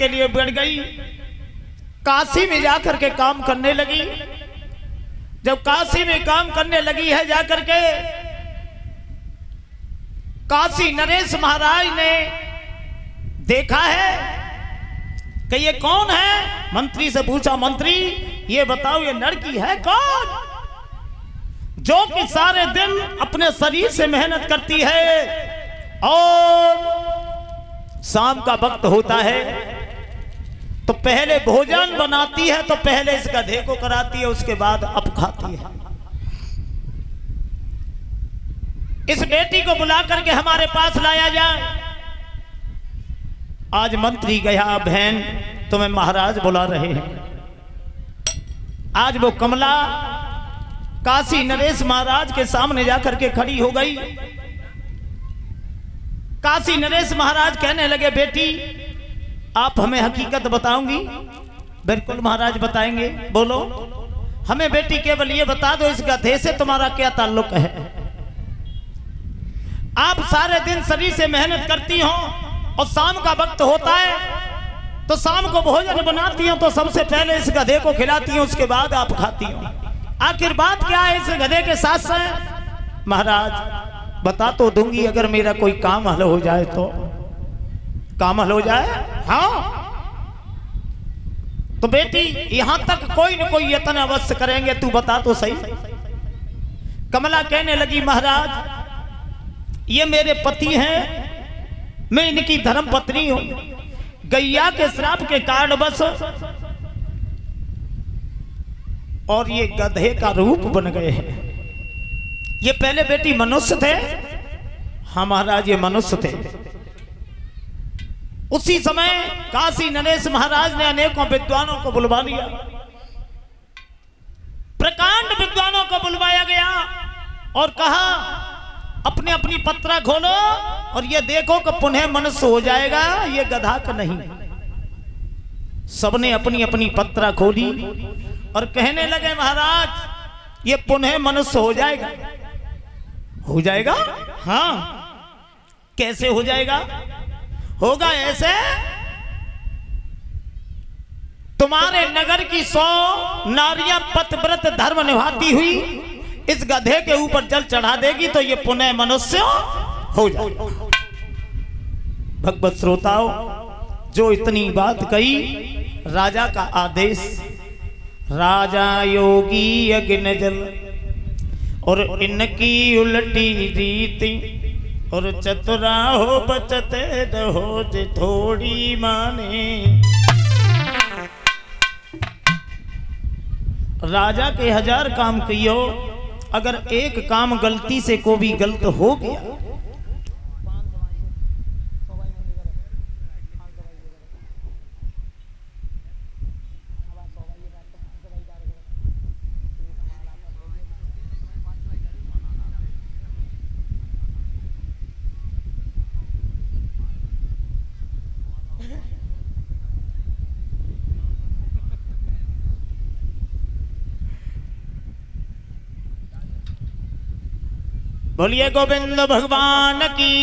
के लिए बढ़ गई, काशी में जाकर के काम करने लगी। जब काशी में काम करने लगी है जाकर के, काशी नरेश महाराज ने देखा है कि ये कौन है। मंत्री से पूछा, मंत्री ये बताओ ये लड़की है कौन, जो कि सारे दिन अपने शरीर से मेहनत करती है और शाम का वक्त होता है तो पहले भोजन बनाती है, तो पहले इस गधे को कराती है, उसके बाद अब खाती है। इस बेटी को बुला करके हमारे पास लाया जाए। आज मंत्री गया, बहन तुम्हें महाराज बुला रहे हैं। आज वो कमला काशी नरेश महाराज के सामने जाकर के खड़ी हो गई। काशी नरेश महाराज कहने लगे, बेटी आप हमें हकीकत बताओगी? बिल्कुल महाराज बताएंगे, बोलो। हमें बेटी केवल ये बता दो, इस गधे से तुम्हारा क्या ताल्लुक है? आप सारे दिन शरीर से मेहनत करती हो और शाम का वक्त होता है तो शाम को भोजन बनाती हो, तो सबसे पहले इस गधे को खिलाती हो, उसके बाद आप खाती हो। आखिर बात क्या है इस गधे के साथ साथ? महाराज बता तो दूंगी, अगर मेरा कोई काम हल हो जाए तो। काम हल हो जाए? हाँ। तो बेटी यहां तक कोई न कोई यत्न अवश्य करेंगे, तू बता तो सही। कमला कहने लगी, महाराज ये मेरे पति हैं, मैं इनकी धर्म पत्नी हूं। गैया के श्राप के कारण बस और ये गधे का रूप बन गए हैं। ये पहले बेटी मनुष्य थे। हाँ महाराज ये मनुष्य थे। उसी समय काशी नरेश महाराज ने अनेकों विद्वानों को बुलवा लिया। प्रकांड विद्वानों को बुलवाया गया और कहा अपनी अपनी पत्रा खोलो और ये देखो कि पुनः मनुष्य हो जाएगा, ये गधा का नहीं। सबने अपनी अपनी पत्रा खोली और कहने लगे, महाराज ये पुनः मनुष्य हो जाएगा। हो जाएगा? हाँ। कैसे हो जाएगा? होगा ऐसे, तुम्हारे नगर की 100 नारियां पतिव्रत धर्म निभाती हुई इस गधे के ऊपर जल चढ़ा देगी तो ये पुनः मनुष्य हो जाएगा। भगवत श्रोताओं, जो इतनी बात कही, राजा का आदेश। राजा योगी यज्ञ जल और इनकी उल्टी रीति और चतुरा हो बचते रहो जे थोड़ी माने। राजा के 1000 काम कियो, अगर एक काम गलती से को भी गलत हो गया बोलिए गोविंद भगवान की।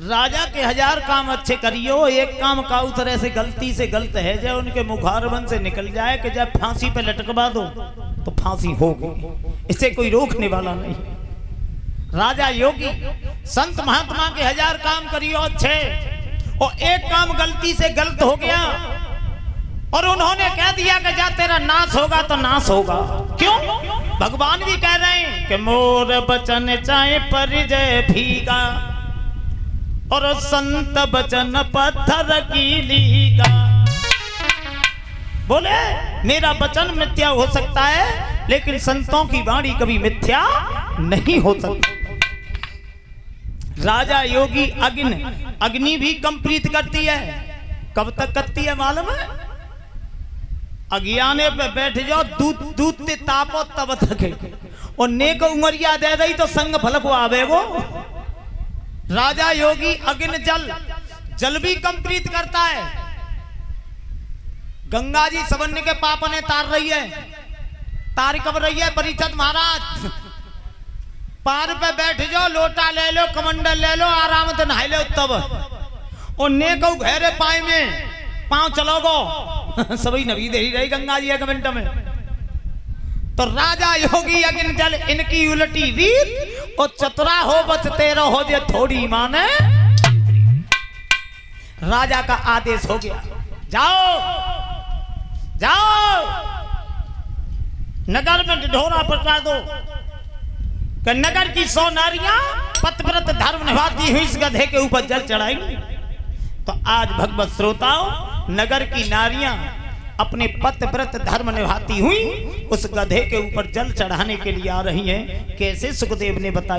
राजा के 1000 काम अच्छे करियो, एक काम का उस तरह से गलत है जब उनके मुखारबंद से निकल जाए कि जब फांसी पे लटकवा दो तो फांसी होगी, इसे कोई रोकने वाला नहीं। राजा योगी संत महात्मा के 1000 काम करियो अच्छे और एक काम गलती से गलत हो गया और उन्होंने कह दिया कि जा तेरा नाश होगा तो नाश होगा। क्यों? भगवान भी कह रहे हैं कि मोर बचन चाहे परिजय भीगा और संत बचन पत्थर की लीगा। बोले मेरा वचन मिथ्या हो सकता है लेकिन संतों की वाणी कभी मिथ्या नहीं हो सकती। राजा योगी अग्नि भी कंप्लीट करती है। कब तक करती है मालूम है? अज्ञाने पे बैठ जाओ, दूध ते तापो तब तक और नेक उमरिया दे दई तो संग फल को आवेगो। राजा योगी अग्नि जल भी कंप्लीट करता है। गंगा जी सबन्य के पाप ने तार रही है, तार कब रही है? परीक्षित महाराज पार पे बैठ जाओ, लोटा ले लो, कमंडल ले लो, आराम से नहा लो, तब और ने को घेरे पाए में पांव चलोगो सभी नबी दे ही रही गंगा जी 1 मिनट में। तो राजा योगी अगिन जल इनकी उलटी रीत और चतुरा हो बचते रहो जे थोड़ी माने। राजा का आदेश हो गया, जाओ जाओ नगर में ढिढोरा पटा दो कि नगर की 100 नारियां पतिव्रत धर्म निभाती हुई इस गधे के ऊपर जल चढ़ाएंगी। तो आज भगवत श्रोताओं, नगर की नारियां अपने पतिव्रत धर्म निभाती हुई उस गधे के ऊपर जल चढ़ाने के लिए आ रही हैं। कैसे सुखदेव ने बताया।